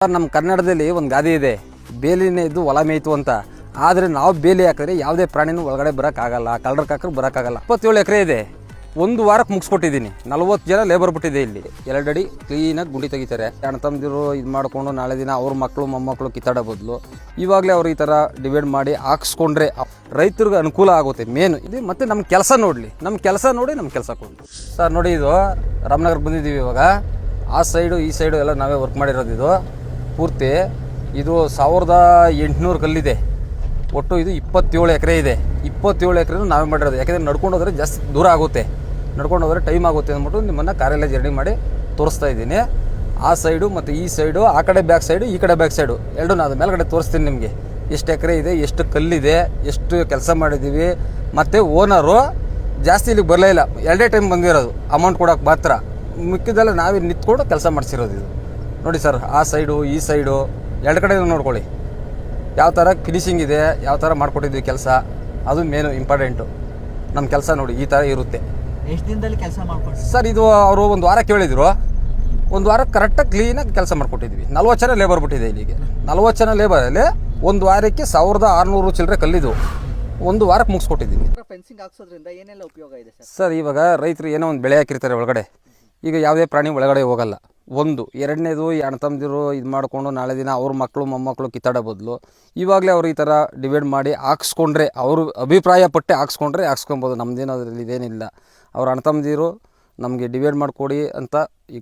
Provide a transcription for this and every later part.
ನಮ್ಮ ಕನ್ನಡದಲ್ಲಿ ಒಂದು ಗಾದೆ ಇದೆ, ಬೇಲಿನೇ ಇದ್ದು ಹೊಲ ಮೇಯ್ತು ಅಂತ. ಆದರೆ ನಾವು ಬೇಲಿ ಹಾಕಿದ್ರೆ ಯಾವುದೇ ಪ್ರಾಣಿನೂ ಒಳಗಡೆ ಬರೋಕ್ಕಾಗಲ್ಲ, ಕಳ್ಳರಕ್ಕೆ ಹಾಕಿದ್ರೆ ಬರೋಕ್ಕಾಗಲ್ಲ. 27 ಎಕರೆ ಇದೆ, ಒಂದು ವಾರಕ್ಕೆ ಮುಗಿಸ್ಕೊಟ್ಟಿದ್ದೀನಿ. 40 ಜನ ಲೇಬರ್ ಬಿಟ್ಟಿದೆ. ಇಲ್ಲಿ 2 ಅಡಿ ಕ್ಲೀನಾಗಿ ಗುಂಡಿ ತೆಗಿತಾರೆ. ಅಣ್ಣ ತಮ್ಮದಿರು ಇದು ಮಾಡಿಕೊಂಡು ನಾಳೆ ದಿನ ಅವ್ರ ಮಕ್ಕಳು ಮೊಮ್ಮಕ್ಕಳು ಕಿತ್ತಾಡೋ ಬದಲು ಇವಾಗಲೇ ಅವ್ರು ಈ ಥರ ಡಿವೈಡ್ ಮಾಡಿ ಹಾಕ್ಸ್ಕೊಂಡ್ರೆ ರೈತರಿಗೆ ಅನುಕೂಲ ಆಗುತ್ತೆ. ಮೇನ್ ಇದು. ಮತ್ತು ನಮ್ಮ ಕೆಲಸ ನೋಡಲಿ, ನಮ್ಮ ಕೆಲಸ ನೋಡಿ ನಮ್ಮ ಕೆಲಸ ಕೊಡಲಿ. ಸರ್ ನೋಡಿ, ಇದು ರಾಮನಗರಕ್ಕೆ ಬಂದಿದ್ದೀವಿ ಇವಾಗ. ಆ ಸೈಡು ಈ ಸೈಡು ಎಲ್ಲ ನಾವೇ ವರ್ಕ್ ಮಾಡಿರೋದು. ಇದು ಪೂರ್ತಿ ಇದು 1800 ಕಲ್ಲಿದೆ. ಒಟ್ಟು ಇದು 27 ಎಕರೆ ಇದೆ. 27 ಎಕರೆನೂ ನಾವೇ ಮಾಡಿರೋದು. ಯಾಕೆಂದರೆ ನಡ್ಕೊಂಡು ಹೋದರೆ ಜಾಸ್ತಿ ದೂರ ಆಗುತ್ತೆ, ನಡ್ಕೊಂಡು ಹೋದರೆ ಟೈಮ್ ಆಗುತ್ತೆ ಅಂದ್ಬಿಟ್ಟು ನಿಮ್ಮನ್ನು ಕಾರೆಲ್ಲ ಜರ್ನಿ ಮಾಡಿ ತೋರಿಸ್ತಾ ಇದ್ದೀನಿ. ಆ ಸೈಡು ಮತ್ತು ಈ ಸೈಡು, ಆ ಕಡೆ ಬ್ಯಾಕ್ ಸೈಡು, ಈ ಕಡೆ ಬ್ಯಾಕ್ ಸೈಡು ಎರಡು ನಾನು ಮೇಲ್ಗಡೆ ತೋರಿಸ್ತೀನಿ ನಿಮಗೆ. ಎಷ್ಟು ಎಕರೆ ಇದೆ, ಎಷ್ಟು ಕಲ್ಲಿದೆ, ಎಷ್ಟು ಕೆಲಸ ಮಾಡಿದ್ದೀವಿ. ಮತ್ತು ಓನರು ಜಾಸ್ತಿ ಇಲ್ಲಿಗೆ ಬರಲೇ ಇಲ್ಲ, 2 ಟೈಮ್ ಬಂದಿರೋದು ಅಮೌಂಟ್ ಕೊಡೋಕೆ ಮಾತ್ರ. ಮಿಕ್ಕಿದೆಲ್ಲ ನಾವೇ ನಿಂತ್ಕೊಂಡು ಕೆಲಸ ಮಾಡಿಸಿರೋದು. ಇದು ನೋಡಿ ಸರ್, ಆ ಸೈಡು ಈ ಸೈಡು 2 ಕಡೆ ನೋಡ್ಕೊಳ್ಳಿ ಯಾವ ಥರ ಫಿನಿಶಿಂಗ್ ಇದೆ, ಯಾವ ಥರ ಮಾಡಿಕೊಟ್ಟಿದ್ವಿ ಕೆಲಸ. ಅದು ಮೇನು ಇಂಪಾರ್ಟೆಂಟು. ನಮ್ಮ ಕೆಲಸ ನೋಡಿ ಈ ಥರ ಇರುತ್ತೆ. ಎಷ್ಟು ದಿನದಲ್ಲಿ ಕೆಲಸ ಮಾಡ್ಕೊಡ್ತೀವಿ ಸರ್? ಇದು ಅವರು 1 ವಾರ ಕೇಳಿದರು, 1 ವಾರ ಕರೆಕ್ಟಾಗಿ ಕ್ಲೀನಾಗಿ ಕೆಲಸ ಮಾಡಿಕೊಟ್ಟಿದ್ವಿ. 40 ಜನ ಲೇಬರ್ ಬಿಟ್ಟಿದೆ ಇಲ್ಲಿಗೆ. 40 ಜನ ಲೇಬರಲ್ಲಿ 1 ವಾರಕ್ಕೆ 1600 ಚಿಲ್ಲರೆ ಕಲ್ಲಿದ್ದು 1 ವಾರಕ್ಕೆ ಮುಗಿಸ್ಕೊಟ್ಟಿದ್ದೀನಿ. ಫೆನ್ಸಿಂಗ್ ಹಾಕ್ಸೋದ್ರಿಂದ ಏನೆಲ್ಲ ಉಪಯೋಗ ಇದೆ ಸರ್? ಇವಾಗ ರೈತರು ಏನೋ ಒಂದು ಬೆಳೆ ಹಾಕಿರ್ತಾರೆ ಒಳಗಡೆ. ಈಗ ಯಾವುದೇ ಪ್ರಾಣಿ ಒಳಗಡೆ ಹೋಗಲ್ಲ. 1. 2ನೇದು ಅಣ್ಣ ತಮ್ಮದಿರು ಇದು ಮಾಡಿಕೊಂಡು ನಾಳೆ ದಿನ ಅವ್ರ ಮಕ್ಕಳು ಮೊಮ್ಮಕ್ಕಳು ಕಿತ್ತಾಡೋ ಬದಲು ಇವಾಗಲೇ ಅವ್ರು ಈ ಥರ ಡಿವೈಡ್ ಮಾಡಿ ಹಾಕ್ಸ್ಕೊಂಡ್ರೆ, ಅವರು ಅಭಿಪ್ರಾಯ ಪಟ್ಟೆ ಹಾಕ್ಸ್ಕೊಂಡ್ರೆ ಹಾಕ್ಸ್ಕೊಬೋದು. ನಮ್ಮದೇನು ಅದರಲ್ಲಿ ಇದೇನಿಲ್ಲ. ಅವ್ರ ಅಣ್ಣ ತಮ್ಮದಿರು ನಮಗೆ ಡಿವೈಡ್ ಮಾಡಿಕೊಡಿ ಅಂತ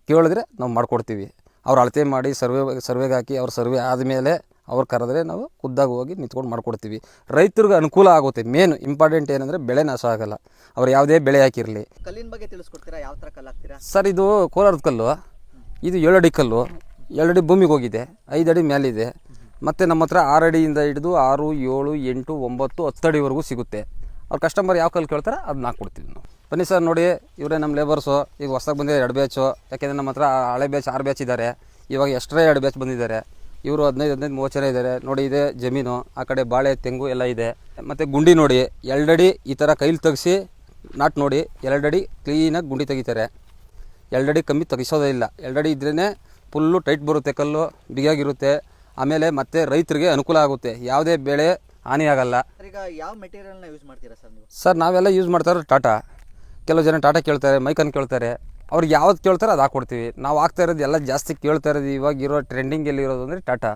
ಕೇಳಿದ್ರೆ ನಾವು ಮಾಡಿಕೊಡ್ತೀವಿ. ಅವ್ರು ಅಳತೆ ಮಾಡಿ ಸರ್ವೆಗೆ ಹಾಕಿ, ಅವ್ರ ಸರ್ವೆ ಆದಮೇಲೆ ಅವ್ರು ಕರೆದ್ರೆ ನಾವು ಖುದ್ದಾಗಿ ಹೋಗಿ ನಿಂತ್ಕೊಂಡು ಮಾಡಿಕೊಡ್ತೀವಿ. ರೈತರಿಗೆ ಅನುಕೂಲ ಆಗುತ್ತೆ. ಮೇನ್ ಇಂಪಾರ್ಟೆಂಟ್ ಏನಂದರೆ ಬೆಳೆ ನಾಶ ಆಗೋಲ್ಲ. ಅವ್ರು ಯಾವುದೇ ಬೆಳೆ ಹಾಕಿರಲಿ. ಕಲ್ಲಿನ ಬಗ್ಗೆ ತಿಳಿಸ್ಕೊಡ್ತೀರಾ? ಯಾವ ಥರ ಕಲ್ಲು ಹಾಕ್ತೀರಾ ಸರ್? ಇದು ಕೋಲಾರದ ಕಲ್ಲು. ಇದು 7 ಅಡಿ ಕಲ್ಲು. 2 ಅಡಿ ಭೂಮಿಗೆ ಹೋಗಿದೆ, 5 ಅಡಿ ಮೇಲಿದೆ. ಮತ್ತು ನಮ್ಮ ಹತ್ರ 6 ಅಡಿಯಿಂದ ಹಿಡಿದು 6, 7, 8, 9, 10 ಅಡಿವರೆಗೂ ಸಿಗುತ್ತೆ. ಅವ್ರ ಕಸ್ಟಮರ್ ಯಾವ ಕಲ್ಲು ಕೇಳ್ತಾರೆ ಅದನ್ನ ಹಾಕ್ಕೊಡ್ತೀವಿ ನಾವು. ಬನ್ನಿ ಸರ್, ನೋಡಿ ಇವರೇ ನಮ್ಮ ಲೇಬರ್ಸು. ಈಗ ಹೊಸದಾಗಿ ಬಂದಿದೆ 2 ಬ್ಯಾಚು. ಯಾಕೆಂದರೆ ನಮ್ಮ ಹತ್ರ ಹಳೆ ಬ್ಯಾಚ್ 6 ಬ್ಯಾಚ್ ಇದ್ದಾರೆ. ಇವಾಗ ಎಕ್ಸ್ಟ್ರಾ 2 ಬ್ಯಾಚ್ ಬಂದಿದ್ದಾರೆ. ಇವರು 15 30 ಜನ ಇದ್ದಾರೆ. ನೋಡಿ, ಇದೆ ಜಮೀನು, ಆ ಕಡೆ ಬಾಳೆ ತೆಂಗು ಎಲ್ಲ ಇದೆ. ಮತ್ತು ಗುಂಡಿ ನೋಡಿ, 2 ಅಡಿ ಈ ಥರ ಕೈಲಿ ತೆಗಿಸಿ ನಾಟ್ ನೋಡಿ, 2 ಅಡಿ ಕ್ಲೀನಾಗಿ ಗುಂಡಿ ತೆಗಿತಾರೆ. 2 ಅಡಿ ಕಮ್ಮಿ ತೆಗಿಸೋದೇ ಇಲ್ಲ. 2 ಅಡಿ ಇದ್ರೇ ಫುಲ್ಲು ಟೈಟ್ ಬರುತ್ತೆ, ಕಲ್ಲು ಬಿಗಿಯಾಗಿರುತ್ತೆ. ಆಮೇಲೆ ಮತ್ತೆ ರೈತರಿಗೆ ಅನುಕೂಲ ಆಗುತ್ತೆ, ಯಾವುದೇ ಬೆಳೆ ಹಾನಿ ಆಗಲ್ಲ. ಈಗ ಯಾವ ಮೆಟೀರಿಯಲ್ನ ಯೂಸ್ ಮಾಡ್ತೀರಾ ಸರ್ ನೀವು? ಸರ್, ನಾವೆಲ್ಲ ಯೂಸ್ ಮಾಡ್ತಾರೆ ಟಾಟಾ. ಕೆಲವು ಜನ ಟಾಟಾ ಕೇಳ್ತಾರೆ, ಮೈಕನ್ ಕೇಳ್ತಾರೆ. ಅವ್ರಿಗೆ ಯಾವ್ದು ಕೇಳ್ತಾರೆ ಅದು ಹಾಕ್ಕೊಡ್ತೀವಿ. ನಾವು ಆಗ್ತಾ ಇರೋದು ಎಲ್ಲ ಜಾಸ್ತಿ ಕೇಳ್ತಾ ಇರೋದು ಇವಾಗ ಇರೋ ಟ್ರೆಂಡಿಂಗಲ್ಲಿ ಇರೋದು ಅಂದರೆ ಟಾಟಾ.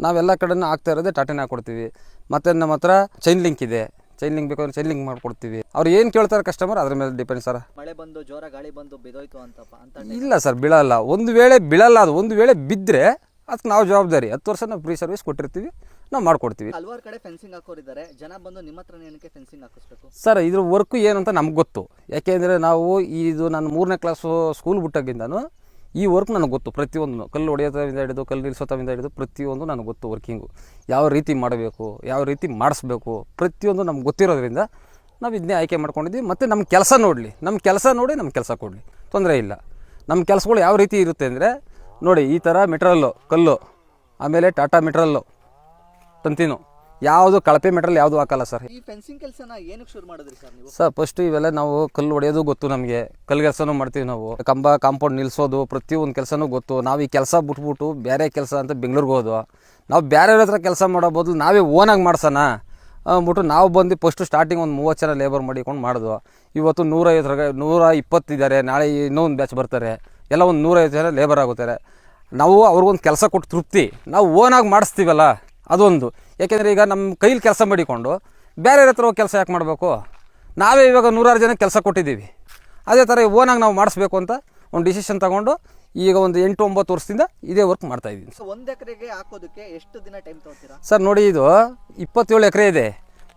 ನಾವೆಲ್ಲ ಕಡೆನೂ ಆಗ್ತಾ ಇರೋದೇ ಟಾಟಾನೇ ಹಾಕ್ಕೊಡ್ತೀವಿ. ಮತ್ತು ನಮ್ಮ ಹತ್ರ ಚೈನ್ ಲಿಂಕ್ ಇದೆ. ಚೈನ್ ಲಿಂಕ್ ಬೇಕಾದ್ರೆ ಚೈನ್ ಲಿಂಕ್ ಮಾಡ್ಕೊಡ್ತೀವಿ. ಅವ್ರು ಏನು ಕೇಳ್ತಾರೆ ಕಸ್ಟಮರ್ ಅದ್ರ ಮೇಲೆ ಡಿಪೆಂಡ್ ಸರ್. ಮಳೆ ಬಂದು ಜೋರ ಗಾಳಿ ಬಂದು ಬಿದ್ದೋಯ್ತು ಅಂತ ಇಲ್ಲ ಸರ್, ಬೀಳಲ್ಲ. ಒಂದು ವೇಳೆ ಬೀಳಲ್ಲ, ಅದು ಒಂದು ವೇಳೆ ಬಿದ್ದರೆ ಅದಕ್ಕೆ ನಾವು ಜವಾಬ್ದಾರಿ. 10 ವರ್ಷ ನಾವು ಫ್ರೀ ಸರ್ವಿಸ್ ಕೊಟ್ಟಿರ್ತೀವಿ, ನಾವು ಮಾಡ್ಕೊಡ್ತೀವಿ. ಹಲವಾರು ಕಡೆ ಫೆನ್ಸಿಂಗ್ ಹಾಕೋರಿದ್ದಾರೆ. ಜನ ಬಂದು ನಿಮ್ಮ ಹತ್ರ ಏನಕ್ಕೆ ಫೆನ್ಸಿಂಗ್ ಹಾಕಿಸ್ಬೇಕು ಸರ್? ಇದ್ರ ವರ್ಕು ಏನು ಅಂತ ನಮ್ಗೆ ಗೊತ್ತು. ಯಾಕೆಂದರೆ ನಾವು ಇದು ನಾನು 3ನೇ ಕ್ಲಾಸು ಸ್ಕೂಲ್ ಬಿಟ್ಟಾಗಿಂದನೂ ಈ ವರ್ಕ್ ನನಗೆ ಗೊತ್ತು. ಪ್ರತಿಯೊಂದು ಕಲ್ಲು ಹೊಡೆಯೋದ್ರಿಂದ ಹಿಡಿದು ಕಲ್ಲು ನಿಲ್ಲಿಸೋದ್ರಿಂದ ಹಿಡಿದು ಪ್ರತಿಯೊಂದು ನನಗೆ ಗೊತ್ತು. ವರ್ಕಿಂಗು ಯಾವ ರೀತಿ ಮಾಡಬೇಕು, ಯಾವ ರೀತಿ ಮಾಡಿಸ್ಬೇಕು, ಪ್ರತಿಯೊಂದು ನಮ್ಗೆ ಗೊತ್ತಿರೋದ್ರಿಂದ ನಾವು ಇದನ್ನೇ ಆಯ್ಕೆ ಮಾಡ್ಕೊಂಡಿದ್ದೀವಿ. ಮತ್ತು ನಮ್ಮ ಕೆಲಸ ನೋಡಲಿ, ನಮ್ಮ ಕೆಲಸ ನೋಡಿ ನಮ್ಮ ಕೆಲಸ ಕೊಡಲಿ, ತೊಂದರೆ ಇಲ್ಲ. ನಮ್ಮ ಕೆಲಸಗಳು ಯಾವ ರೀತಿ ಇರುತ್ತೆ ಅಂದರೆ ನೋಡಿ, ಈ ಥರ ಮೆಟ್ರಲ್ಲು ಕಲ್ಲು, ಆಮೇಲೆ ಟಾಟಾ ಮೆಟ್ರಲ್ಲು ತಂತಿನು, ಯಾವುದು ಕಳಪೆ ಮೆಟ್ರಲ್ ಯಾವುದು ಹಾಕಲ್ಲ ಸರ್. ಈ ಫೆನ್ಸಿಂಗ್ ಕೆಲಸನ ಏನಕ್ಕೆ ಶುರು ಮಾಡಿದ್ರಿ ಸರ್ ನೀವು? ಸರ್, ಫಸ್ಟು ಇವೆಲ್ಲ ನಾವು ಕಲ್ಲು ಹೊಡೆಯೋದು ಗೊತ್ತು ನಮಗೆ. ಕಲ್ಲು ಕೆಲಸನೂ ಮಾಡ್ತೀವಿ ನಾವು. ಕಂಬ ಕಾಂಪೌಂಡ್ ನಿಲ್ಲಿಸೋದು ಪ್ರತಿಯೊಂದು ಕೆಲಸನೂ ಗೊತ್ತು. ನಾವು ಈ ಕೆಲಸ ಬಿಟ್ಬಿಟ್ಟು ಬೇರೆ ಕೆಲಸ ಅಂತ ಬೆಂಗ್ಳೂರಿಗೆ ಹೋದ್ವು. ನಾವು ಬೇರೆಯವ್ರ ಹತ್ರ ಕೆಲಸ ಮಾಡೋ ಬದಲು ನಾವೇ ಓನಾಗಿ ಮಾಡ್ಸೋಣ ಅಂದ್ಬಿಟ್ಟು ನಾವು ಬಂದು ಫಸ್ಟು ಸ್ಟಾರ್ಟಿಂಗ್ ಒಂದು 30 ಜನ ಲೇಬರ್ ಮಾಡಿಕೊಂಡು ಮಾಡಿದ್ವು. ಇವತ್ತು 120 ಇದ್ದಾರೆ. ನಾಳೆ ಇನ್ನೊಂದು ಬ್ಯಾಚ್ ಬರ್ತಾರೆ. ಎಲ್ಲ ಒಂದು 150 ಜನ ಲೇಬರ್ ಆಗುತ್ತಾರೆ. ನಾವು ಅವ್ರಿಗೊಂದು ಕೆಲಸ ಕೊಟ್ಟು ತೃಪ್ತಿ. ನಾವು ಓನಾಗಿ ಮಾಡಿಸ್ತೀವಲ್ಲ ಅದೊಂದು. ಯಾಕೆಂದರೆ ಈಗ ನಮ್ಮ ಕೈಲಿ ಕೆಲಸ ಮಾಡಿಕೊಂಡು ಬೇರೆ ಹತ್ರ ಕೆಲಸ ಯಾಕೆ ಮಾಡಬೇಕು? ನಾವೇ ಇವಾಗ 106 ಜನಕ್ಕೆ ಕೆಲಸ ಕೊಟ್ಟಿದ್ದೀವಿ. ಅದೇ ಥರ ಓನಾಗಿ ನಾವು ಮಾಡಿಸ್ಬೇಕು ಅಂತ ಒಂದು ಡಿಸಿಷನ್ ತಗೊಂಡು ಈಗ ಒಂದು 8-9 ವರ್ಷದಿಂದ ಇದೇ ವರ್ಕ್ ಮಾಡ್ತಾಯಿದ್ದೀನಿ. 1 ಎಕರೆಗೆ ಹಾಕೋದಕ್ಕೆ ಎಷ್ಟು ದಿನ ಟೈಮ್ ತೊಗೊಳ್ತೀರಾ ಸರ್? ನೋಡಿ, ಇದು 27 ಎಕರೆ ಇದೆ.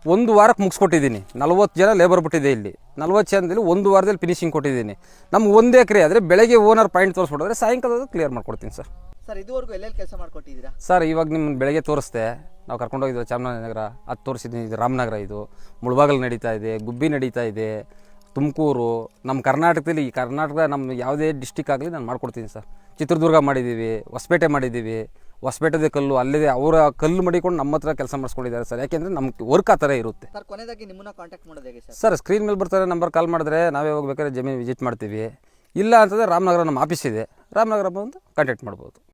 1 ವಾರಕ್ಕೆ ಮುಗಿಸ್ಕೊಟ್ಟಿದ್ದೀನಿ. 40 ಜನ ಲೇಬರ್ ಬಿಟ್ಟಿದೆ ಇಲ್ಲಿ. 40 ಜನದಲ್ಲಿ 1 ವಾರದಲ್ಲಿ ಫಿನಿಶಿಂಗ್ ಕೊಟ್ಟಿದ್ದೀನಿ. ನಮ್ಗೆ 1 ಎಕರೆ ಆದರೆ ಬೆಳಗ್ಗೆ ಓನರ್ ಪಾಯಿಂಟ್ ತೋರಿಸ್ಬಿಟ್ಟಿದ್ರೆ ಸಾಯಂಕಾಲದ ಕ್ಲಿಯರ್ ಮಾಡ್ಕೊಡ್ತೀನಿ ಸರ್. ಸರ್, ಇದುವರೆಗೂ ಎಲ್ಲೆಲ್ಲಿ ಕೆಲಸ ಮಾಡ್ಕೊಟ್ಟಿದ್ದೀರಾ ಸರ್? ಇವಾಗ ನಿಮ್ಮನ್ನು ಬೆಳಗ್ಗೆ ತೋರಿಸ್ದೆ, ನಾವು ಕರ್ಕೊಂಡೋಗಿದ್ವಿ ಚಾಮರಾಜನಗರ, ಅದು ತೋರಿಸಿದ್ದೀನಿ. ಇದು ರಾಮನಗರ, ಇದು ಮುಳಬಾಗಲ್ ನಡೀತಾ ಇದೆ, ಗುಬ್ಬಿ ನಡೀತಾ ಇದೆ, ತುಮಕೂರು. ನಮ್ಮ ಕರ್ನಾಟಕದಲ್ಲಿ ಈ ಕರ್ನಾಟಕ ನಮ್ಮ ಯಾವುದೇ ಡಿಸ್ಟಿಕ್ ಆಗಲಿ ನಾನು ಮಾಡ್ಕೊಡ್ತೀನಿ ಸರ್. ಚಿತ್ರದುರ್ಗ ಮಾಡಿದ್ದೀವಿ, ಹೊಸಪೇಟೆ ಮಾಡಿದ್ದೀವಿ. ಹೊಸಪೇಟೆದೇ ಕಲ್ಲು ಅಲ್ಲಿದೆ. ಅವರ ಕಲ್ಲು ಮಡಿಕೊಂಡು ನಮ್ಮ ಹತ್ರ ಕೆಲಸ ಮಾಡಿಸ್ಕೊಂಡಿದ್ದಾರೆ ಸರ್. ಯಾಕೆಂದರೆ ನಮ್ಮ ವರ್ಕ್ ಆ ಥರ ಇರುತ್ತೆ ಸರ್. ಕೊನೆಯದಾಗಿ ನಿಮ್ಮನ್ನ ಕಾಂಟ್ಯಾಕ್ಟ್ ಮಾಡೋದು ಹೇಗೆ ಸರ್? ಸರ್, ಸ್ಕ್ರೀನ್ ಮೇಲೆ ಬರ್ತಾರೆ ನಂಬರ್, ಕಾಲ್ ಮಾಡಿದ್ರೆ ನಾವೇ ಹೋಗ್ಬೇಕಾದ್ರೆ ಜಮೀನು ವಿಸಿಟ್ ಮಾಡ್ತೀವಿ. ಇಲ್ಲ ಅಂತಂದರೆ ರಾಮನಗರ ನಮ್ಮ ಆಫೀಸ್ ಇದೆ, ರಾಮನಗರ ಬಂದು ಕಾಂಟ್ಯಾಕ್ಟ್ ಮಾಡ್ಬೋದು.